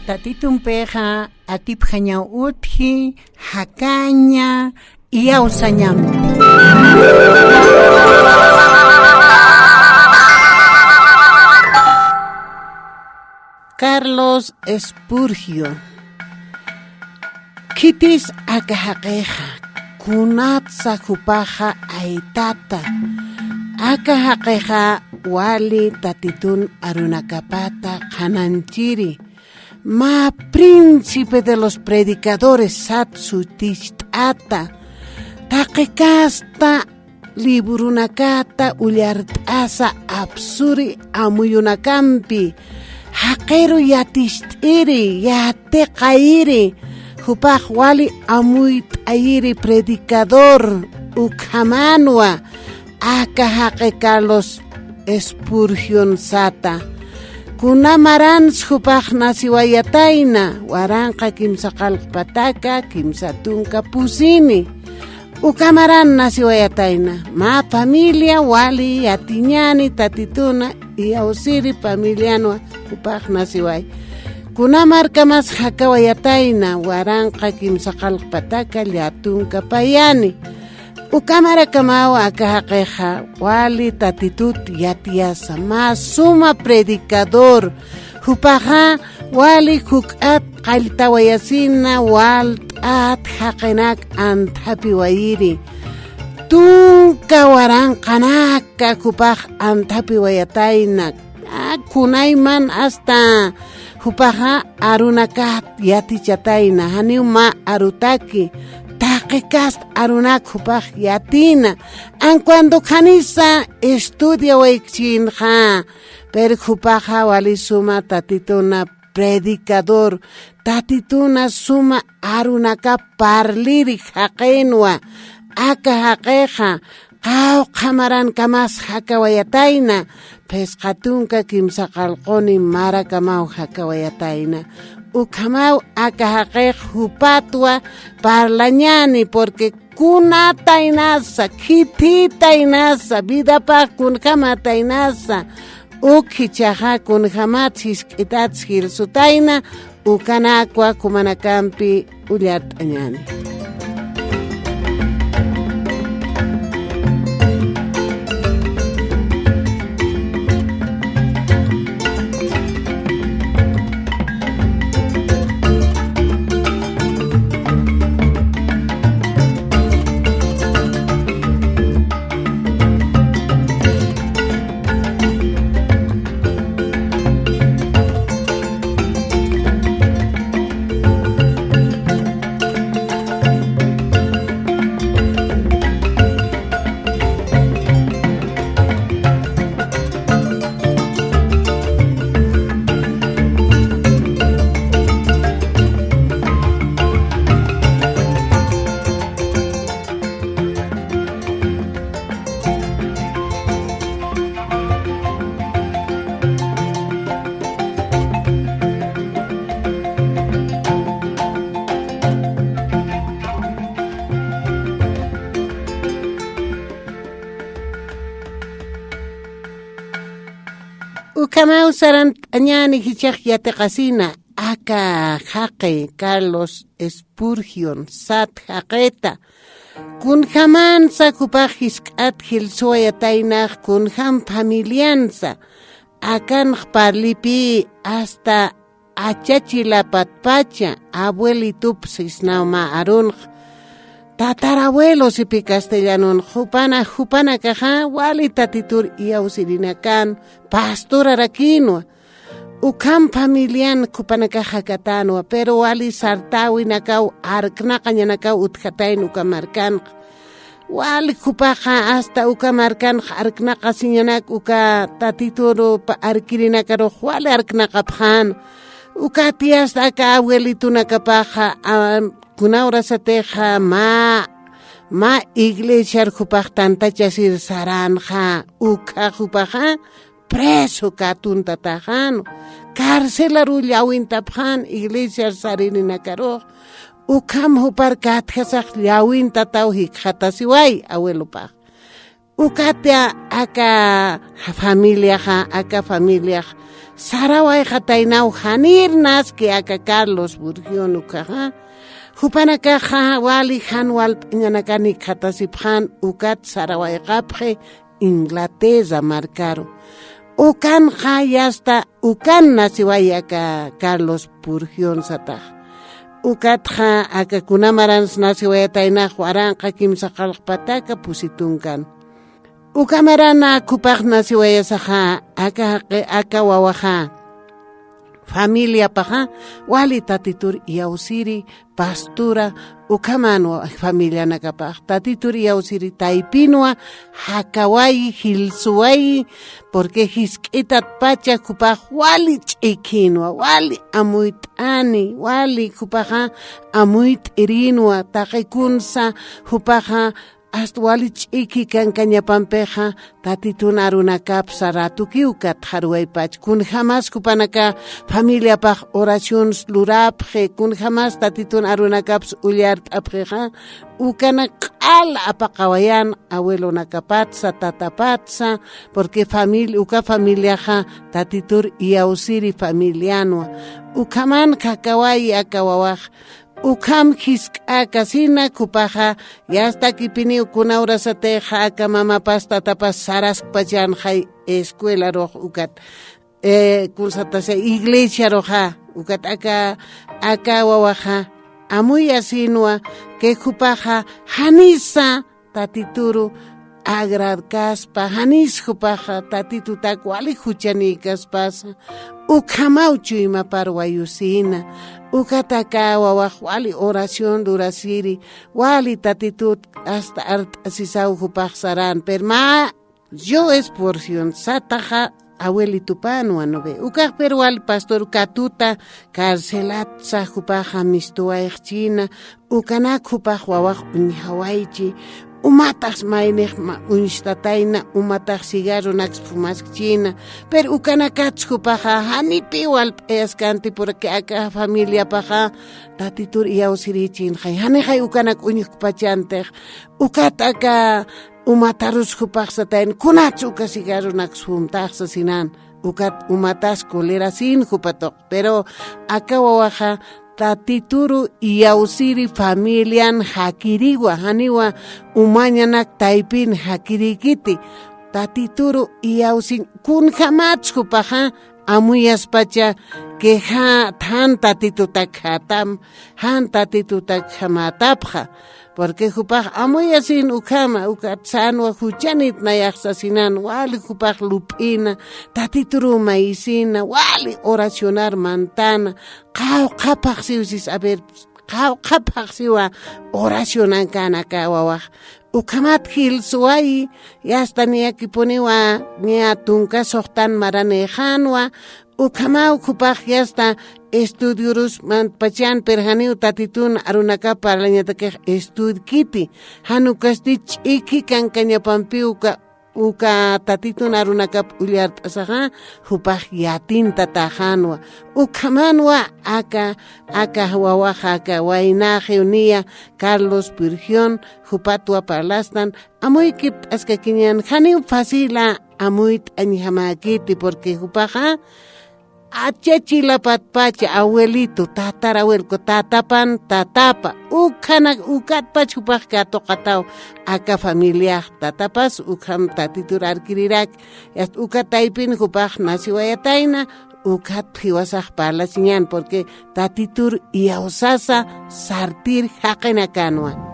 Tatitumpeja atipjaña utji, jacaña y ausañam. Carlos Espurgio. Kitis akajaqueja, kunatsa kupaja aitata. Akajaqueja wali tatitun arunacapata jananchiri. Ma príncipe de los predicadores satsu tishtata. Taquecasta liburunacata ullartasa absuri amuyunacampi. Haquero yatishtiri yateqairi. Jupaj wali amuyt airi predicador ukhamanwa. Akajaque Carlos Espurgion Sata. Kunamaran jupaj nasiwayataina. Waranqa kimsa qalpataka kimsa tunka pusini. Ukamaran nasiwayataina. Ma familia wali yatiñani tatituna y ausiri familianwa jupaj nasiway. Kunamar kamas hakawayataina. Waranqa kimsa qalpataka llatunka payani. Ukamara kamawa akajaqueja wali tatitut yatiasa más suma predicador hupaja wali hukat qaltawayasina waltat haqenak anthapi wayiri tunka waranqanaka hupaj anthapi wayatayna kunayman hasta hupaja arunakat yatichatayna haniuma arutaki taquecast arunak hupaj yatina an cuando canisa estudia waikchinja pero hupaja wali suma tatituna predicador tatituna suma arunaka parliri haqenwa aka haqeja qaw qamaran kamas hakawayataina pesqatunka kimsa qalqoni mara kamaw hakawayataina ukamau akahaqeq hupatwa parlañani porque kunatainasa khititainasa vidapaq kunkamatainasa ukhichaqa kunhamatzis k'itatzhir sutaina ukanakwa kumanakampi ullat'añani. Ukamau sarant añani hichaq yataqasina aka haqe Carlos Espurgion sat haqeta kunhaman sakupaj hisk'at hilsuayataynaq kunham familianza akan parlipi hasta achachilapatpacha abuelitup sisnauma arunq tatarabuelo sipi castellanon jupana caja wali tatitur iausilinakan pastor arakinwa ukam familian kupana caja katanwa pero wali sartawi nakau arknaqa ñanakau utjatayn ukamarkan wali kupaja hasta ukamarkan arknaqa siñanak uka tatituru arkirinakaruj wali arknaqa pjan ukatias aka abuelitunakapaja Kunaura sateja ma iglesia jupaj tantachasir saranja uka jupaja preso katunta tajano carcelaru llawintapjan iglesia sarininakaroj ukam jupar katjasaj llawinta taw hikjatasiway abuelopaj ukatea aka familia saraway jataynau hanirnas que aka Carlos Burgión ukaja hupanakaja wali hanwal ñanakani katasiphan ukat saraway qapje Inglaterra marcaro ukan hasta ukan nasiwayaka Carlos Burgión satah ukatja aka kunamarans nasiwayatayna huaranqa kimsa qalqpataka pusitunkan ukamarana kupaq nasiwayasaja aka wawaja familia paja wali tatitur yausiri pastura ukamano familia nakapaq tatitur yausiri taipinwa hakawai hilsuwai porque hisk'itat pacha kupaq wali ch'ikinwa wali amuit'ani wali kupaqa amuit'irinwa taqaykunsa hupaqa hasta wali ch'iki kankañapampeja tatitun arunakap saratukiukat harwaypach kun jamás kupanaka familia paj oraciones lurapje kun jamás tatitun arunacaps ullart apjeja ukana q'ala apaqawayan abuelo nakapatsa tatapatsa porque uka familiaja tatitur iyausiri familianwa ukaman kakaway akawawaj ukam hisk'aka sina kupaja yasta kipini ukuna urasateja aka mama pasta tapas saras pachan hay escuela roj ukat kunsatase iglesia roja ukat aka wawaja amuy asinwa que kupaja hanisa tatituru agradkaspa hanis kupaja tatitutak wali huchanikas pasa ukamauchu ima parwayusina ukataka wawaj wali oración durasiri wali tatitut hasta asisau kupaj saran perma yo es porción sataja abuelitupanwa no ve ukaj pero wali pastor katuta carcelat sajupaja mistuaychina ukana kupaj wawaj uñhawaichi umatas mainej unstatayna umataj cigarro nax fumaskchina pero ukanakachku paja hanipi wal eskanti porque aka familia paja tatitur iyausirichin hay hanejay ukanak uñuk pachantej ukataka umatarus kupaqsatayn kunatsu ka cigarro nax fumtajsa sinan ukat umatas kolera sin kupatoq pero aka wawaja tatituru iyausiri familian hakiriwa haniwa umañanak taipin hakirikiti tatituru iyausin kun jamachku paja amuyas pacha que han tatitutak hatam han tatitutak hamatapja porque jupaj amuyasin ukama ukatsanwa huchanit nayaqsasinan wali jupaj lupina tatituru maisina wali oracionar mantana qapaqsiusis a ver qapaqsiwa oracionan kana kawawaj ukamat hilsuay yasta niyakipuniwa niya tunka sohtan maranejanwa ukamau kupaj yasta estudios pachan perhaniu tatitun arunaka parlañatake estud kiti hanukastich iki kankañapampi uka tatitun arunaka ullart asaja hupaj yatin tatajanwa ukamanwa aka wawaja aka wainaje unia Carlos Burgión hupatwa parlastan amuykip askakiñan haniu fasila amuit añihamakiti porque hupaja achachilapat pacha abuelito tatarabuelko tatapan tatapa ukat pachupaj katokataw aka familia tatapas ukam tatitur arkirirak yast ukataipin hupaj nasiwayatayna ukat hiwasaj parlasiñan porque tatitur iyausasa sartir haqinakanwa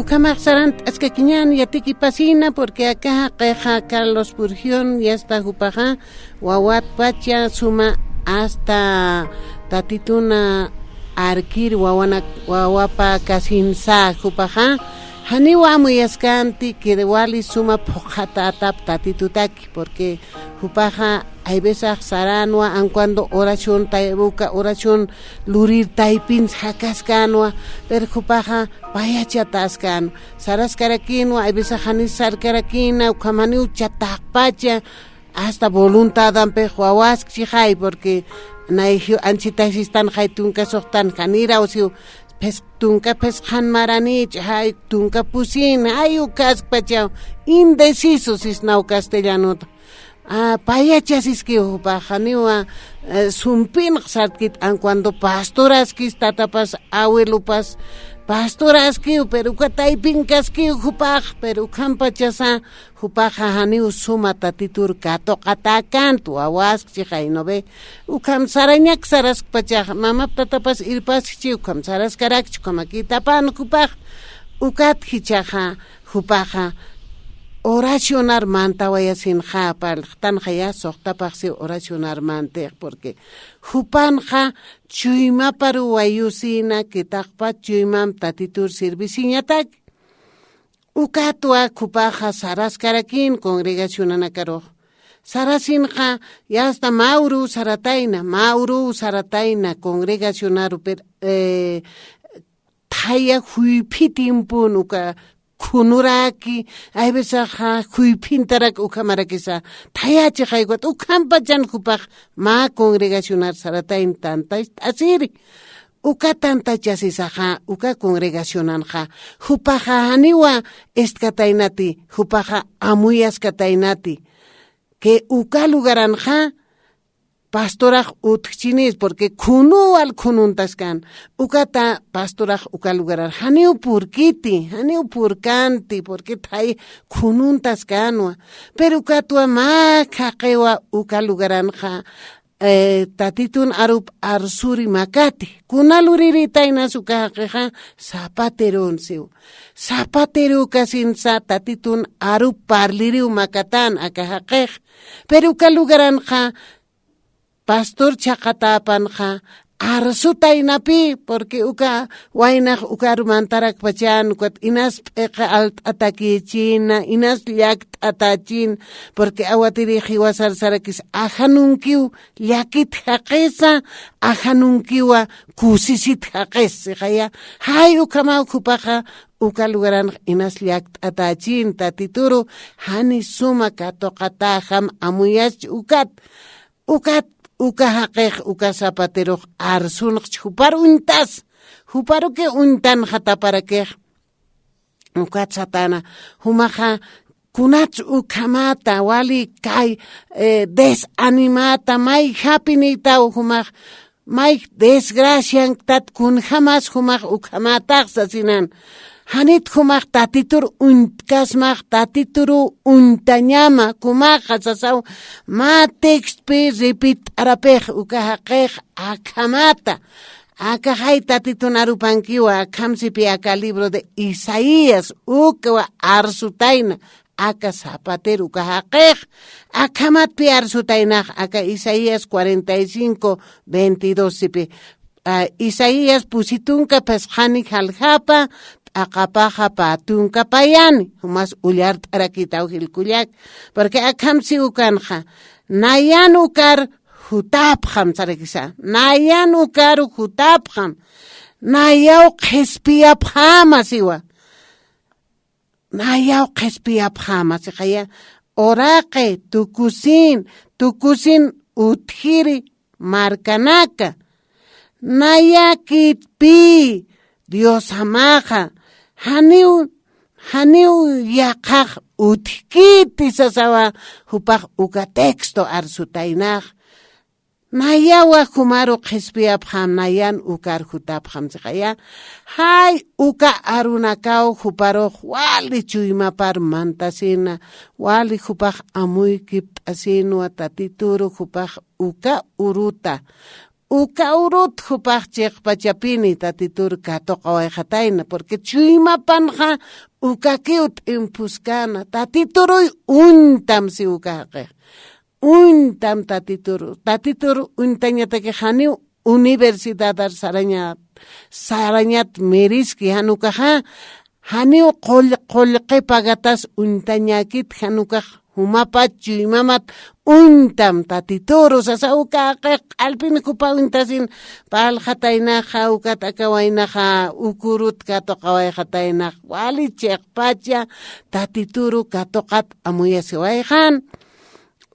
Ukamaksaran askakiñan yatiki pasina porque acá queja Carlos Burgión ya está jupaja wawat pacha suma hasta tatituna arkir wawapa kasinsa jupaja Haniwa muyaskanti que de wali suma pojata atap tatitutaki porque hupaja hay veces saranwa an cuando oración taibuka oración lurir taipin hakaskanwa pero hupaja vaya chataskan saras karakinwa hay veces hanis sar karakina ukamani chatakpacha hasta voluntad ampe huawas chihai porque naihio anchitasistan haitunka sohtan kanira osiu pes tunka pes marani hay tunka pusin hay ukas pacha indecisos is nau castellano payachasis que bajaniwa sumpin sarkit an cuando pastoras que tatapas abuelupas pastoras que pero katay pinkas que hupaj pero kampachasa hupaja haniu suma tatitur kato katakan tu awas chikay no ve ukam sarañak saras pacha mama tatapas irpas chi ukam saras karak chukamakita pan hupaj ukat hichaja hupaja oracionar manta vaya sin ja pal tan jaya sokta paxi oracionar mante porque hupanja chuima paru wayusina que takpa chuimam tatitur serviciñatak ukatua kupaja saras karakin congregación anakaro sarasinja ya hasta Mauru Sarataina congregacionaru per taya huipitimpun uka kunuraki ay besa ha huipintarak ukamarakisa tayachi haygot ukampajan kupaj ma congregacionar Saratain tanta asiri uka tanta chasisaja uka congregacionanja hupaja haniwa estkatainati hupaja amuyas katainati que uka lugaranja pastoraj utchinis porque kunu al kununtaskan ukata pastoraj uka lugarar haniu purkanti porque tai kununtaskanwa pero ukatua ma kaqewa uka lugaranja tatitun arup arsuri makati kunaluriritayna sukajeja zapatero kasinsa tatitun arup parliriu makatan akajaqej pero uka lugaranja pastor chaqatapanja arsutainapi porque uka wainaj ukarumantarak pachan ukat inas p'eqa atakichina inas llakt atachin porque awatiri jiwasarsarakis ajanunkiw llakit haqesa ajanunkiwa kusisit haqes qaya hay ukama ukupaqa uka lugaran inas llakt atachin tatituru hani suma katoqata ham amuyach uka haqeq uka zapatero arsunq hupar untas huparu que untan hataparakej uka satana humaja kunach ukamata wali kai desanimata may hapinita humaj may desgracian tat kun jamás humaj ukamata sasinan hanit kumaj tatitur unkasmaj tatituru untañama kumaj hasasaw ma text pe repeat arapej ukahaqej akamata akajay tatitun arupankiwa akamsipi aka libro de Isaías ukawa arsutaina aka zapatero ukahaqej akamatpi arsutainaj aka Isaías 45:22 sipi Isaías pusitunka pesjani haljapa aqapaja patunka payani humas ullart arakita hilkullak porque akamsi ukanja nayan ukar hutapjam sarakisa nayan ukar hutapjam nayaw qhispiyapjama siwa nayaw qhispiyapjama siqaya oraqe tukusin uthiri markanaka nayakitpi Dios amaja haniu yaqaq utkiti sasawa hupaq uka texto arsutainaj nayawa humaru qhispiyapjam nayan ukar hutapjam siqaya hay uka arunakaw huparuq wali chuymapar mantasina wali hupaq amuy kipt'asinwa tatituru hupaq uka urut hupaq chiqpachapini tatitur katoqawayqatayna porque chuymapanja ukakiut impuskana tatituruy untam si ukaqej untam tatituru untañataki haniw universidad sarañat meriski hanukaja haniu qollqe pagatas untañakit hanukaq humapat chuymamat untam tatituru sasauka q'alpimi kupa untasin palhataynaqa ukat akawaynaqa ukurut katoqaway hataynaq wali chiqpacha tatituru katoqat amuyasiwayhan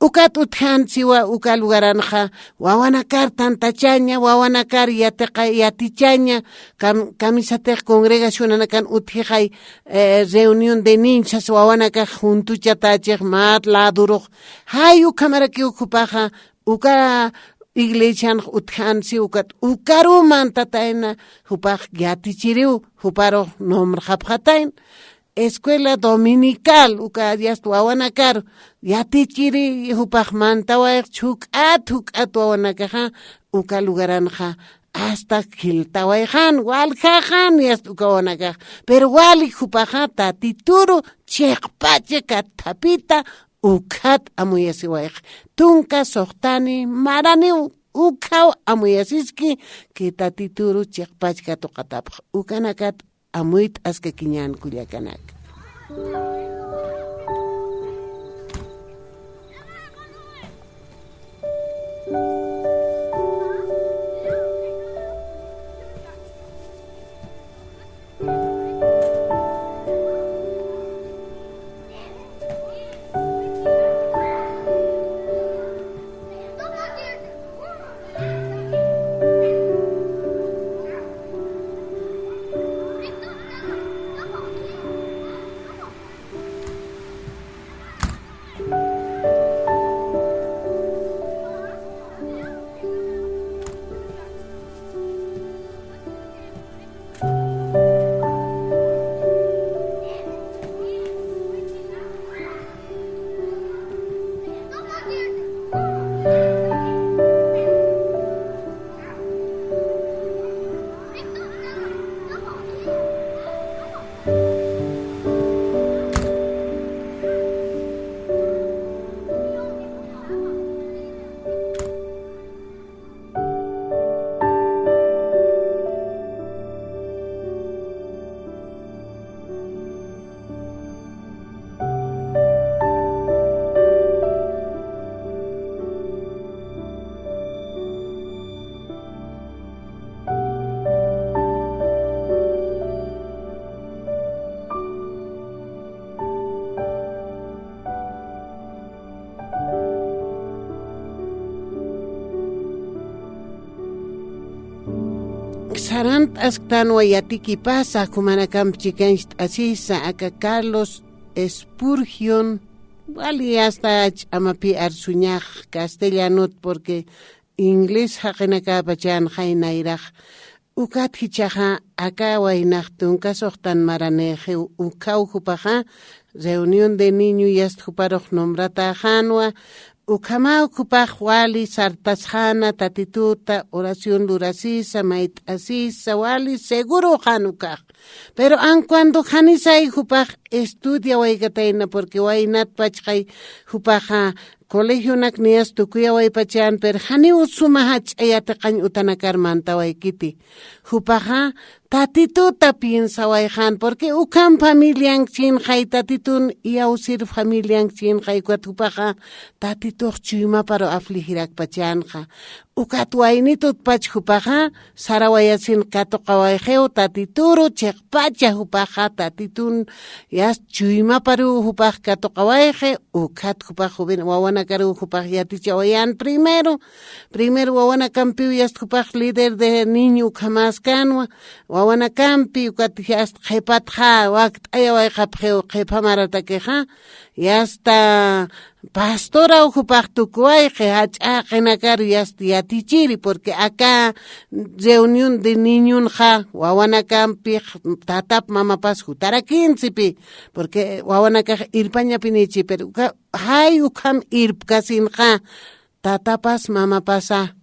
ukat uthan siwa uka lugaranja wawanakar tantachaña wawanakar yatichaña camisateq congregación anakan uthiqay reunión de ninchas wawanakar juntuchatachiq mat laduruq hay ukamaraki ukupaqa uka iglesian uthan si ukat ukaruman tatayna hupaq yatichiriw huparo nomrqapqatayn escuela dominical uka yastu wawanakar yatichiri hupaq mantawayq chuk'at wawanakaqa uka lugaranja hasta kiltawayqan walqaqan yastu uka wawanakaq pero wali hupaqa tatituru chiqpacha katapita ukat amuyasiwayq tunka soqtani maraniw ukaw amuyasiski que tatituru chiqpacha katuqatapaq ukanakat amuyt aska kiñan kullakanak. Sarant astan wayatiki pasa kumanakam chikanch asisa aka Carlos Spurgeon wali hasta amapi arsuñaj castellanot porque inglés haqinaka pachan hainairaj ukat hichaja aka waynaqtun kasoqtan maraneje ukau hupaja reunión de niño yast huparoj nombrata janwa ukamau kupaj wali sartasjana tatituta oración durasisa mait asisa wali seguro janukaj pero cuando janisay hupaj estudia waykataina porque waynat pachqay hupaja colegio nak nias tukuya waypachan pero hani usuma hach'ayata qañ utanakar manta waykiti hupaja tatituta piensa wayjan porque ukan familian chin khay tatitun iausir familian chin khay hupaja tatituq chuyma paro afligirak pachanqa ukat waynitut pach hupaja sarawayasin katoqawayjeu tatituru chiqpacha hupaja tatitun yas chuyma paro hupaj katoqawayje ukat hupaj wawanakaru hupaj yatichawayan primero wawanakampiu yas hupaj líder de niño kamaskanwa wawanakampi ukat yas qhepatja waqt ayawayqapjeu qhepamarataqeja yasta pastora hupaj tukuayje hach'aqinakar yatichiri porque acá reunión de niñunja wawanakampi tatap mamapas jutarakinsipi porque wawanakaj irpañapinichi pero hay ukam irpkasinja tatapas mamapasa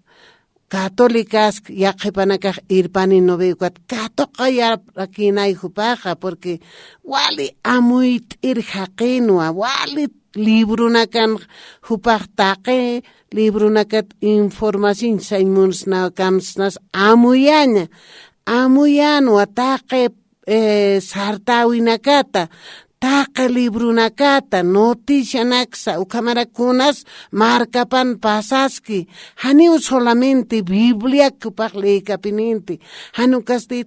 católicas yaqipanakaj irpani noviukat katoqaya rakinay hupaja porque wali amuyt irhaqinwa wali librunakan hupaj taqe librunakat información saymunsna kamsnas amuyan wataqe sartawinakata, taqa librunakata, noticianaksa, ukamarakunas markapan pasaski, haniu solamente Biblia kupaq leikapininti, hanukasti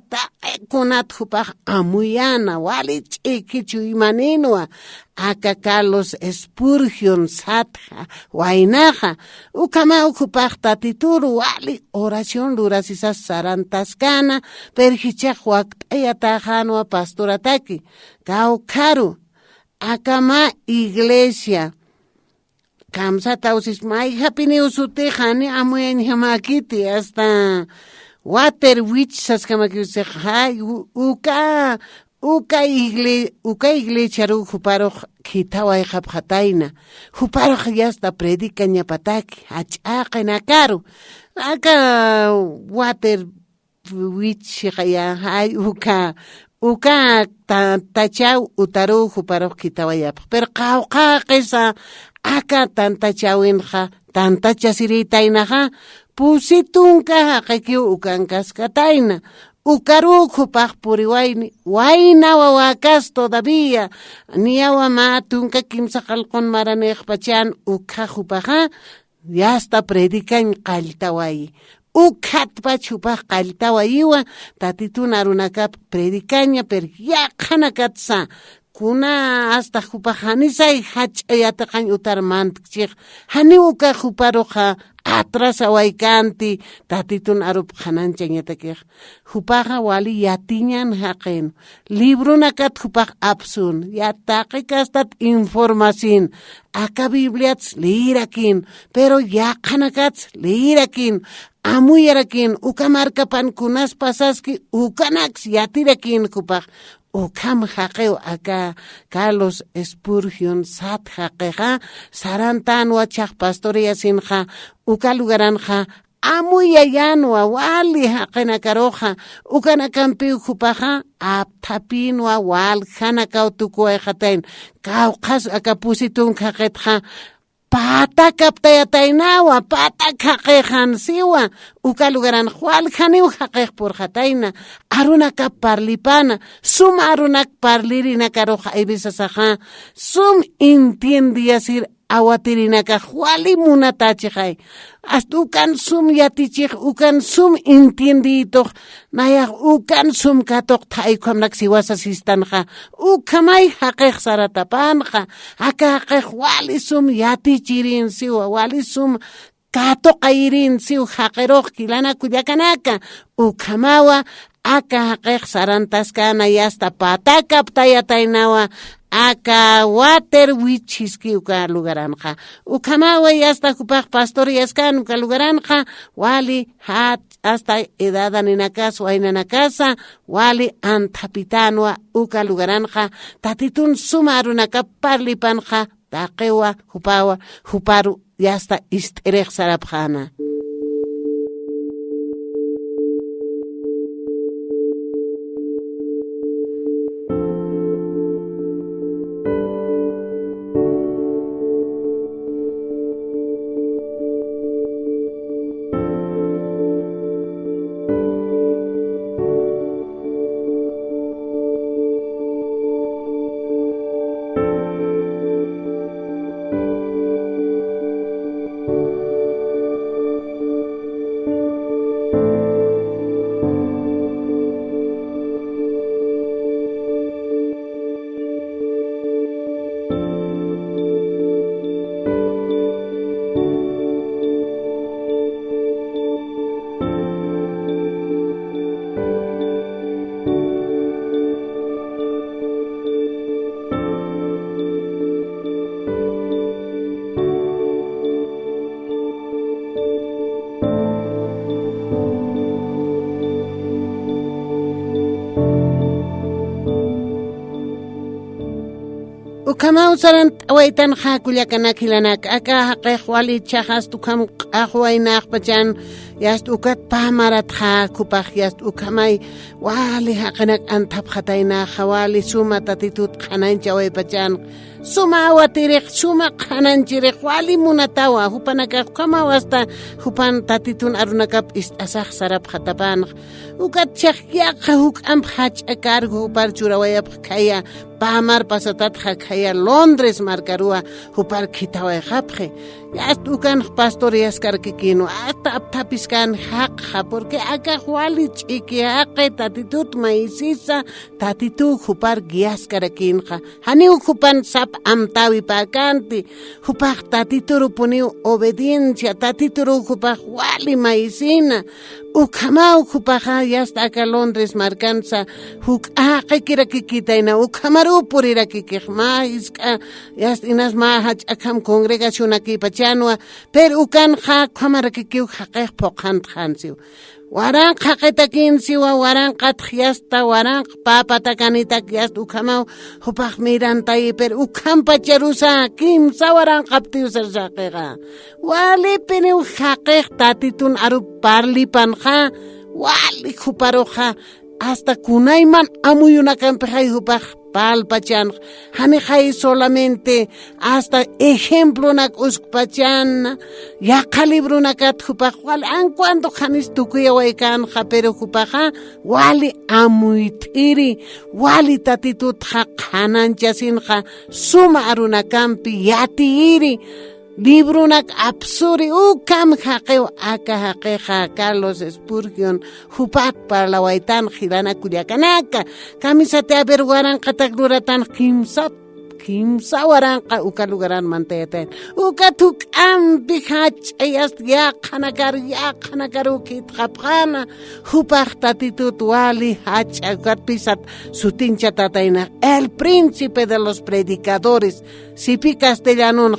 kunat kupaq amuyana, wali ch'ikichu imaninwa, aka Carlos Spurgeon Satja, Wainaja, ukama ukupaq tatituru wali oración lurasisas sarantascana, perhichaq waktayatajanwa pastorataki, Caucaru, akama iglesia, kamsa tausis mai hapini usute hani amuyan hamakiti hasta water witch saskamakuse hay uka iglesia ru juparo kitaway khapkhataina juparo yasta predica ñapataki ach'aqa nakaru aka water witch khaya hay uka tantachau utaru juparo kitawayap pero qawqa qisa aka tantachawinja tantachasiritainaja pusitunka haqiki ukankaskataina ukaru jupaq puriwayni wayna wawakas todavía niyawa ma tunka kimsa qalqon maranejpachan ukha jupaja yasta predican qaltawayi ukhatpa chupaq qaltawayiwa tatituna runakap predicaña per yaqhanakatsa kuna hasta jupajanisay hach'ayataqan utarmantikchik hani uka juparoqa atrasa waykanti tatitun arup hananchañatakej jupaja wali yatiñan haqen librunakat jupaj apsun yataqikastat información aka bibliats leirakin pero yaqhanakats leirakin amuyarakin uka markapan kunas pasaski ukanaks yatirakin jupaj ukam haqeu aka Carlos Spurgeon Sat haqeja sarantan wachaq pastoria sinja uka lugaranja amuyayanwa wali haqena karoja ukana kampi jupaja aptapinwa wal hana kautukuay hatain kauqas aka pusitun haqetja pata kaptayataynawa pata kaqejan siwa uka lugaran jual janiw haqej por jataina aruna kap parlipana sum arunak parlirina karoja ibisasaja sum entiendiasir awatirinaka juali munatachijay hasta ukan sum yatichij ukan sum entienditoq nayaq ukan sum katoq thaykamnak siwasasistanja ukamay haqej saratapanja aka haqej wali sum yatichirin siwa wali sum katoq ayrin siw haqeroq kilana kuyakanaka ukamawa aka haqej sarantaskana yasta patakaptayataynawa aka water wichiski uka lugaranja ukamawa yasta kupaq pastoriaskan uka lugaranja wali hat hasta edad aninakas wainanakasa wali antapitanwa uka lugaranja tatitun sumarunaka parlipanja taqewa huparu yasta isterej sarapjana Ukama usaran awaitan hakulia kana kilanak aka haqeq wali chahas tukam ahwainaq pachan yast ukat pamarat ha kupaj yast ukamay wali haqanak antap khatayna wali suma tatitut khanancha waypachan suma awatirik suma khananchirek wali munatawa hupanakaq kama wasta hupan tatitun arunakap asaq sarap khatapan ukat chaqyaqa huk amp hach'akargu hupar churawayap khaya pamar pasatat khaya Londres markarua hupar khitaway khapje yast ukan pastorias karkikino hasta aptapiskan haqqa porque acá wali ch'iki haqe tatitut maisisa tatitu hupar gias karakinqa hani hupan sap amtawi pakanti hupaq tatituru puniu obediencia tatituru hupaq wali maisina ukhamau hupaqa yasta acá Londres markansa huk aqe kirakikitayna ukhamaru purirakikij iska yast inas ma hach'akam congregación aquí pachanwa pero ukan khamarakikij haqej poqant khansiu waran qaqitakinsiwa waran qatjyasta waran papatakanita yasta ukhamau hupaq mirantay pero ukhan pacharusa kimsa waran qaptiusar shaqiqa wali piniu haqej tatitun aru parlipanqa wali huparoqa hasta kunayman amuyunakanpej hupaq palpachan hani hay solamente hasta ejemplo nak uskpachan ya calibrunakat hupaq wali cuando hanis tukuya waykan pero hupaqa wali amuitiri wali tatitut hananchasinqa suma arunakampi yatiiri librunak absuri ukam haqew aka haqeja Carlos Spurgeon hupak parlawaitan khilana kuliakanaka kamisate aber waran qatakluratan kimsa waran qa ukalugaran mantayatan ukatuk ambi hach ayas ya khanakar ukit qapqana hupak tatitut wali hach pisat sutincha tatayna el príncipe de los predicadores sipi castellano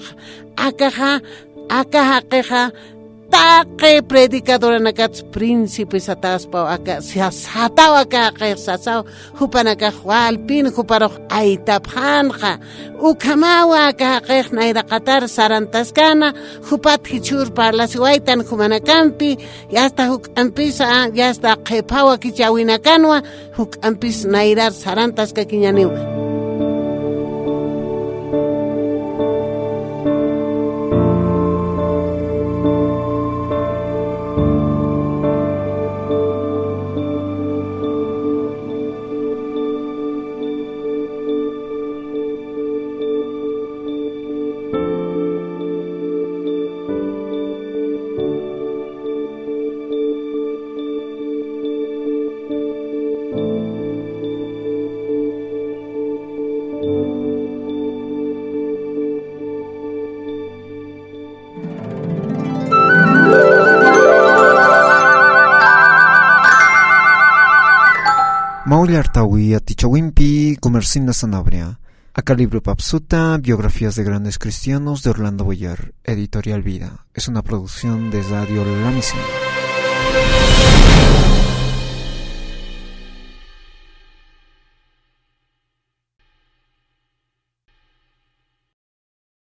akaja taqe predicadora nakats príncipe sataspa aka sataw aka sasaw hupanaka walpin huparok aitaphanqa ukamawa aka naira qatar sarantaskana hupat hichur parlasiwaitan humanakampi yasta huk ampisa yasta qepawa kichawinakanwa huk ampis nairar sarantaska kiñaniwa. Maullartawi Atichawimpi, Comercina Sanabria. Acá libro Papsuta, biografías de grandes cristianos de Orlando Boyer, Editorial Vida. Es una producción de Radio La Misión.